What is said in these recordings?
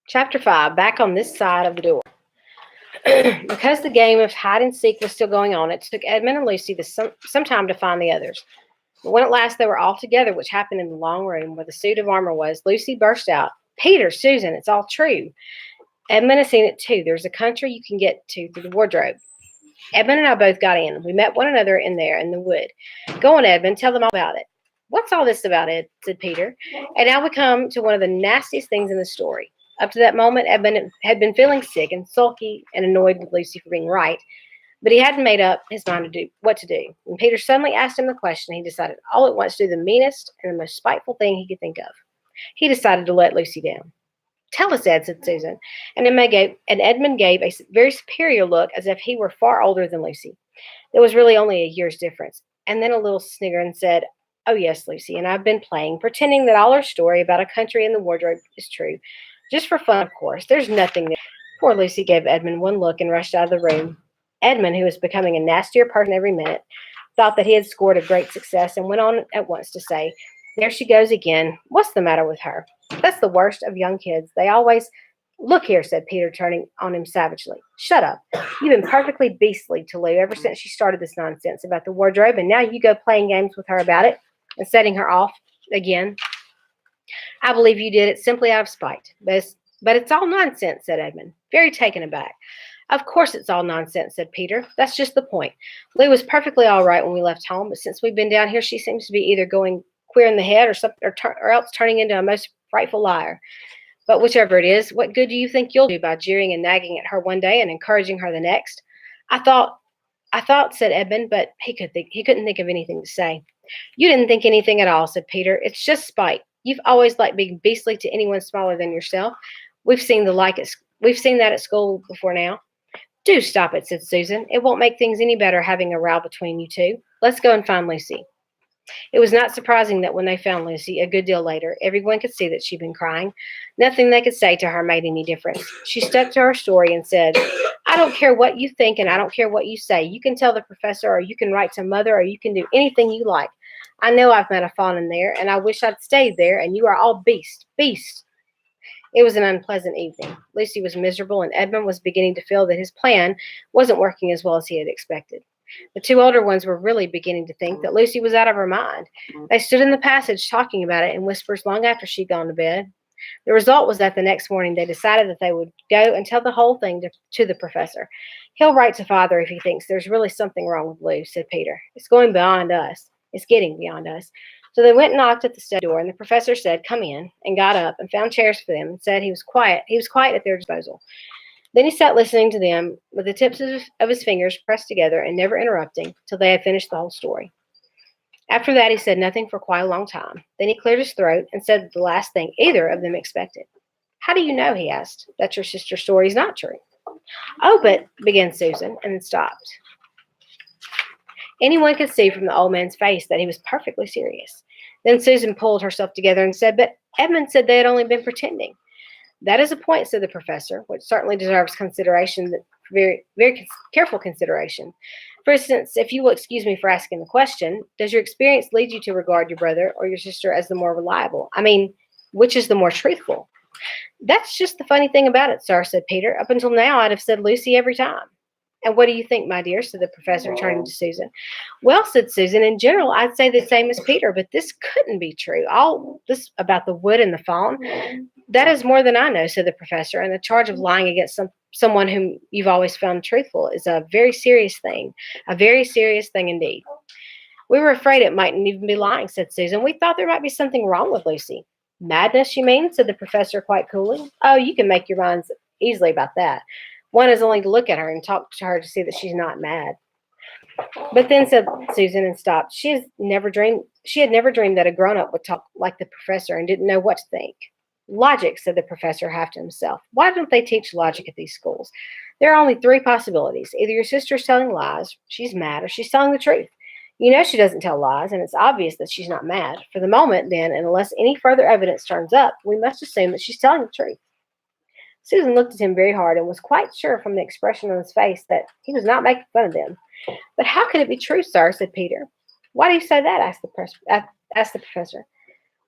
Chapter 5. Back on this side of the door. Because the game of hide and seek was still going on, it took Edmund and Lucy some time to find the others. But when at last they were all together, which happened in the long room where the suit of armor was, Lucy burst out, "Peter, Susan, it's all true. Edmund has seen it too. There's a country you can get to through the wardrobe. Edmund and I both got in. We met one another in there in the wood. Go on, Edmund, tell them all about it." "What's all this about, Ed?" said Peter. And now we come to one of the nastiest things in the story. Up to that moment, Edmund had been feeling sick and sulky and annoyed with Lucy for being right, but he hadn't made up his mind to do what to do. When Peter suddenly asked him the question, he decided all at once to do the meanest and the most spiteful thing he could think of. He decided to let Lucy down. "Tell us, Ed," said Susan, and Edmund gave a very superior look as if he were far older than Lucy. There was really only a year's difference, and then a little snigger and said, "Oh yes, Lucy, and I've been playing, pretending that all our story about a country in the wardrobe is true. Just for fun, of course. There's nothing there." Poor Lucy gave Edmund one look and rushed out of the room. Edmund, who was becoming a nastier person every minute, thought that he had scored a great success and went on at once to say, "There she goes again. What's the matter with her? That's the worst of young kids. They always—" "Look here," said Peter, turning on him savagely. "Shut up. You've been perfectly beastly to Lou ever since she started this nonsense about the wardrobe, and now you go playing games with her about it and setting her off again. I believe you did it simply out of spite. But it's all nonsense," said Edmund, very taken aback. "Of course it's all nonsense," said Peter. "That's just the point. Lou was perfectly all right when we left home, but since we've been down here, she seems to be either going queer in the head or else turning into a most frightful liar. But whichever it is, what good do you think you'll do by jeering and nagging at her one day and encouraging her the next?" I thought," said Edmund, but he couldn't think of anything to say. "You didn't think anything at all," said Peter. "It's just spite. You've always liked being beastly to anyone smaller than yourself. We've seen that at school before now." "Do stop it," said Susan. "It won't make things any better having a row between you two. Let's go and find Lucy." It was not surprising that when they found Lucy, a good deal later, everyone could see that she'd been crying. Nothing they could say to her made any difference. She stuck to her story and said, "I don't care what you think and I don't care what you say. You can tell the professor or you can write to mother or you can do anything you like. I know I've met a fawn in there and I wish I'd stayed there and you are all beasts." It was an unpleasant evening. Lucy was miserable and Edmund was beginning to feel that his plan wasn't working as well as he had expected. The two older ones were really beginning to think that Lucy was out of her mind. They stood in the passage talking about it in whispers long after she'd gone to bed. The result was that the next morning they decided that they would go and tell the whole thing to the professor. "He'll write to father if he thinks there's really something wrong with Lou," said Peter. "It's going beyond us. It's getting beyond us." So they went and knocked at the study door, and the professor said, "Come in," and got up and found chairs for them and said he was quiet at their disposal. Then he sat listening to them with the tips of his fingers pressed together and never interrupting till they had finished the whole story. After that, he said nothing for quite a long time. Then he cleared his throat and said the last thing either of them expected. "How do you know," he asked, "that your sister's story is not true?" "Oh, but," began Susan, and then stopped. Anyone could see from the old man's face that he was perfectly serious. Then Susan pulled herself together and said, "But Edmund said they had only been pretending." "That is a point," said the professor, "which certainly deserves consideration, very, very careful consideration. For instance, if you will excuse me for asking the question, does your experience lead you to regard your brother or your sister as the more reliable? I mean, which is the more truthful?" "That's just the funny thing about it, sir," said Peter. "Up until now, I'd have said Lucy every time." "And what do you think, my dear?" said the professor, turning to Susan. "Well," said Susan, "in general, I'd say the same as Peter, but this couldn't be true. All this about the wood and the fawn, that is more than I know," said the professor, "and the charge of lying against someone whom you've always found truthful is a very serious thing indeed." "We were afraid it mightn't even be lying," said Susan. "We thought there might be something wrong with Lucy." "Madness, you mean?" said the professor quite coolly. "Oh, you can make your minds easily about that. One has only to look at her and talk to her to see that she's not mad." "But then," said Susan and stopped. She had never dreamed that a grown-up would talk like the professor and didn't know what to think. "Logic," said the professor half to himself. "Why don't they teach logic at these schools? There are only three possibilities. Either your sister's telling lies, she's mad, or she's telling the truth. You know she doesn't tell lies, and it's obvious that she's not mad. For the moment, then, and unless any further evidence turns up, we must assume that she's telling the truth." Susan looked at him very hard and was quite sure from the expression on his face that he was not making fun of them. "But how can it be true, sir?" said Peter. "Why do you say that?" asked the professor.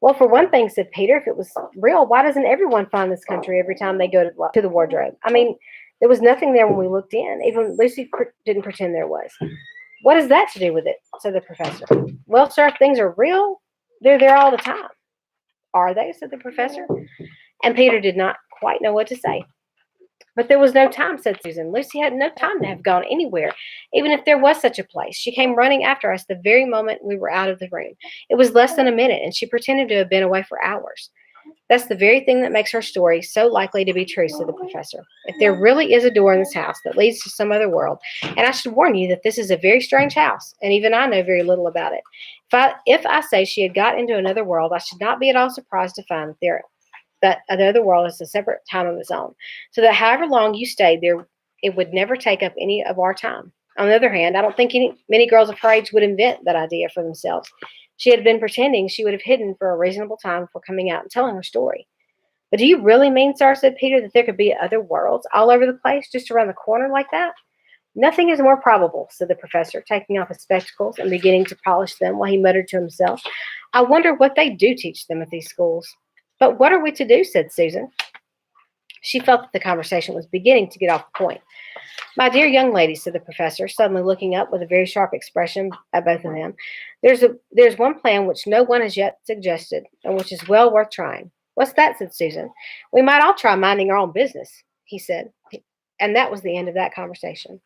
Well, for one thing, said Peter, if it was real, why doesn't everyone find this country every time they go to the wardrobe? I mean, there was nothing there when we looked in. Even Lucy didn't pretend there was. What has that to do with it? Said the professor. Well, sir, if things are real, they're there all the time. Are they? Said the professor. And Peter did not quite know what to say. But there was no time, said Susan. Lucy had no time to have gone anywhere, even if there was such a place. She came running after us the very moment we were out of the room. It was less than a minute, and she pretended to have been away for hours. That's the very thing that makes her story so likely to be true, said the professor. If there really is a door in this house that leads to some other world, and I should warn you that this is a very strange house, and even I know very little about it. If I say she had got into another world, I should not be at all surprised to find that another world is a separate time of its own, so that however long you stayed there, it would never take up any of our time. On the other hand, I don't think many girls of her age would invent that idea for themselves. She had been pretending she would have hidden for a reasonable time before coming out and telling her story. But do you really mean, sir, said Peter, that there could be other worlds all over the place, just around the corner like that? Nothing is more probable, said the professor, taking off his spectacles and beginning to polish them while he muttered to himself. I wonder what they do teach them at these schools. But what are we to do, said Susan. She felt that the conversation was beginning to get off the point. My dear young lady, said the professor, suddenly looking up with a very sharp expression at both of them, there's one plan which no one has yet suggested, and which is well worth trying. What's that? Said Susan. We might all try minding our own business, he said. And that was the end of that conversation.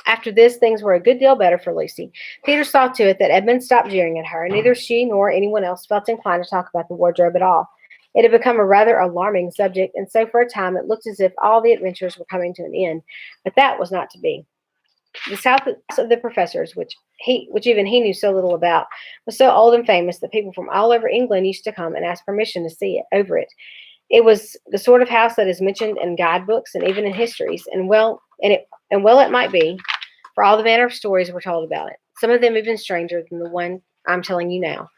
After this, things were a good deal better for Lucy. Peter saw to it that Edmund stopped jeering at her, and neither she nor anyone else felt inclined to talk about the wardrobe at all. It had become a rather alarming subject, and so for a time it looked as if all the adventures were coming to an end. But that was not to be. The house of the professors, which even he knew so little about, was so old and famous that people from all over England used to come and ask permission to see it over it. It was the sort of house that is mentioned in guidebooks and even in histories, and well it might be, for all the manner of stories were told about it. Some of them even stranger than the one I'm telling you now.